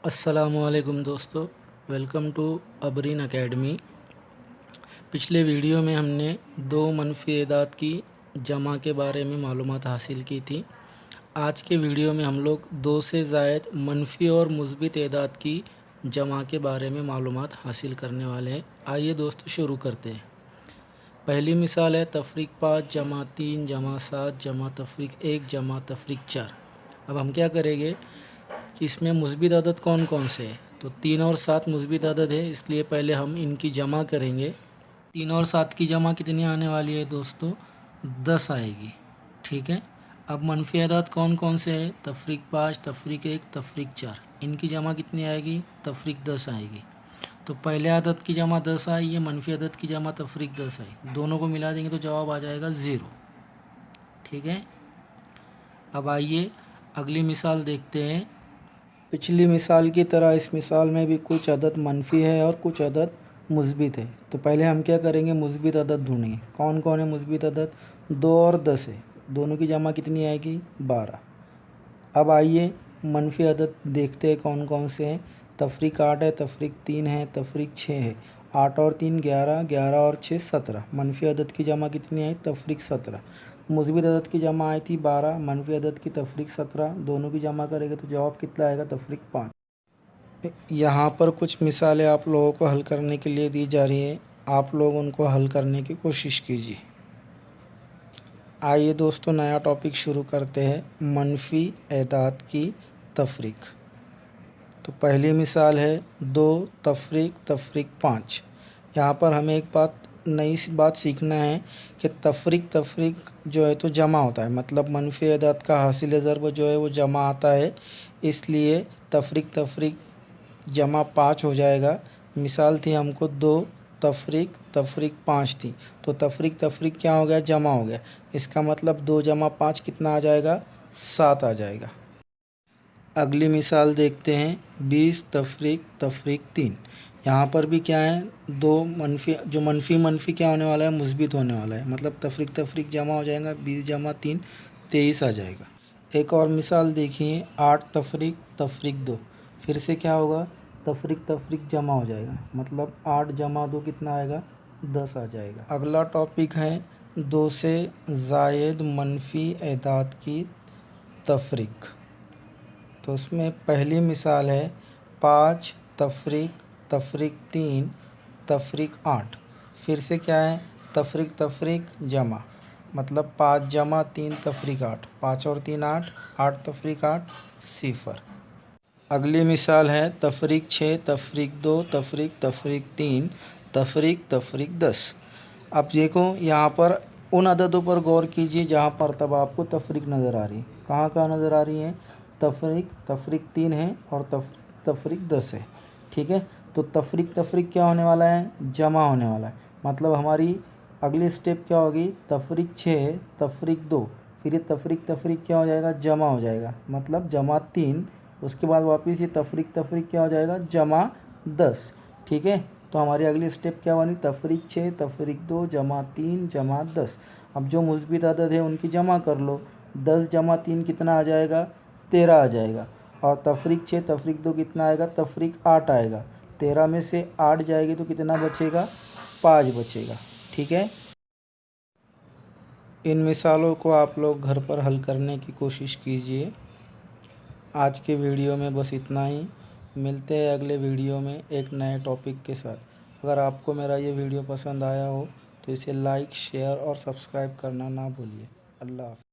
अस्सलामुअलैकुम दोस्तों, welcome to Abreen academy. पिछले वीडियो में हमने दो मनफी एदाद की जमा के बारे में मालूमात हासिल की थी। आज के वीडियो में हम लोग दो से ज़ायद मनफी और मुस्बित एदाद की जमा के बारे में मालूमात हासिल करने वाले हैं। आइए दोस्तों शुरू करते हैं। पहली मिसाल है तफरीक 5 जमा 3 जमा 7 जमा तफरीक 1 जमा तफरीक 4। अब हम क्या करेंगे कि इसमें मुस्बित अदद कौन कौन से हैं। तो 3 और 7 मुस्बित अदद है, इसलिए पहले हम इनकी जमा करेंगे। 3 और 7 की जमा कितनी आने वाली है दोस्तों? 10 आएगी। ठीक है। अब मनफी अदद कौन कौन से हैं? तफरीक 5 तफरीक 1 तफरीक 4। इनकी जमा कितनी आएगी? तफरीक 10 आएगी। तो पहले अदद की जमा 10 आई है, मनफी अदद की जमा तफरीक 10 आई। दोनों को मिला देंगे तो जवाब आ जाएगा 0। ठीक है। अब आइए अगली मिसाल देखते हैं। पिछली मिसाल की तरह इस मिसाल में भी कुछ अदद मनफी है और कुछ अदद मुस्बित है। तो पहले हम क्या करेंगे? मुस्बित अदद ढूंढेंगे। कौन कौन है मुस्बित अदद? 2 और 10 है। दोनों की जमा कितनी आएगी? 12। अब आइए मनफी अदद देखते हैं कौन कौन से हैं। तफरीक 8 है, तफरीक 3 है, तफरीक 6 है। 8 और 3 11, 11 और 6 17। मनफी अदद की जमा कितनी आई? तफरीक 17। मुस्बित अदद की जमा आई थी 12, मनफी अदद की तफरीक 17। दोनों की जमा करेंगे तो जवाब कितना आएगा? तफरीक 5। यहाँ पर कुछ मिसालें आप लोगों को हल करने के लिए दी जा रही हैं। आप लोग उनको हल करने की कोशिश कीजिए। आइए दोस्तों नया टॉपिक शुरू करते हैं। मनफी एदाद की तफरीक। तो पहली मिसाल है 2 तफरीक तफरीक 5। यहाँ पर हमें एक नई बात सीखना है कि तफरीक जो है तो जमा होता है, मतलब मनफी एदाद का हासिल ज़र्ब जो है वो जमा आता है, इसलिए तफरीक जमा 5 हो जाएगा। मिसाल थी हमको 2 तफरीक 5 थी, तो तफरीक क्या हो गया? जमा हो गया। इसका मतलब 2 जमा 5 कितना आ जाएगा? 7 आ जाएगा। अगली मिसाल देखते हैं। 20 तफरीक 3। यहाँ पर भी क्या है? दो मनफी, जो मनफी क्या होने वाला है? मुस्बित होने वाला है, मतलब तफरीक जमा हो जाएगा। 20 जमा 3 23 आ जाएगा। एक और मिसाल देखिए। 8 तफरीक 2। फिर से क्या होगा? तफरीक जमा हो जाएगा, मतलब 8 जमा 2 कितना आएगा? 10 आ जाएगा। अगला टॉपिक है 2 से ज़ायद मनफी एदाद की तफरीक। तो उसमें पहली मिसाल है 5 तफरीक 3 तफरीक 8। फिर से क्या है? तफरीक जमा, मतलब 5 जमा 3 तफरीक 8। 5 और 3 8, 8 तफरीक 8 0। अगली मिसाल है तफरीक 6 तफरीक 2 तफरीक 3 तफरीक 10। अब देखो यहाँ पर उन अददों पर गौर कीजिए जहाँ पर तब आपको तफरीक नज़र आ रही है। कहाँ नज़र आ रही है? तफरीक 3 है और तफरीक 10 है। ठीक है। तो तफरीक क्या होने वाला है? जमा होने वाला है, मतलब हमारी अगली स्टेप क्या होगी? तफरीक 6 तफरीक 2। फिर ये तफरीक क्या हो जाएगा? जमा हो जाएगा, मतलब जमा 3। उसके बाद वापस ये तफरीक क्या हो जाएगा? जमा 10। ठीक है। तो हमारी अगली स्टेप क्या बनी? तफरीक 6 तफरीक 2 जमा 3 जमा 10। अब जो मुस्बित अदद है उनकी जमा कर लो। 10 जमा 3 कितना आ जाएगा? 13 आ जाएगा। और तफरीक 6 तफरीक 2 कितना आएगा? तफरीक 8 आएगा। 13 में से 8 जाएगी तो कितना बचेगा? 5 बचेगा। ठीक है। इन मिसालों को आप लोग घर पर हल करने की कोशिश कीजिए। आज के वीडियो में बस इतना ही। मिलते हैं अगले वीडियो में एक नए टॉपिक के साथ। अगर आपको मेरा ये वीडियो पसंद आया हो तो इसे लाइक शेयर और सब्सक्राइब करना ना भूलिए। अल्लाह हाफ़िज़।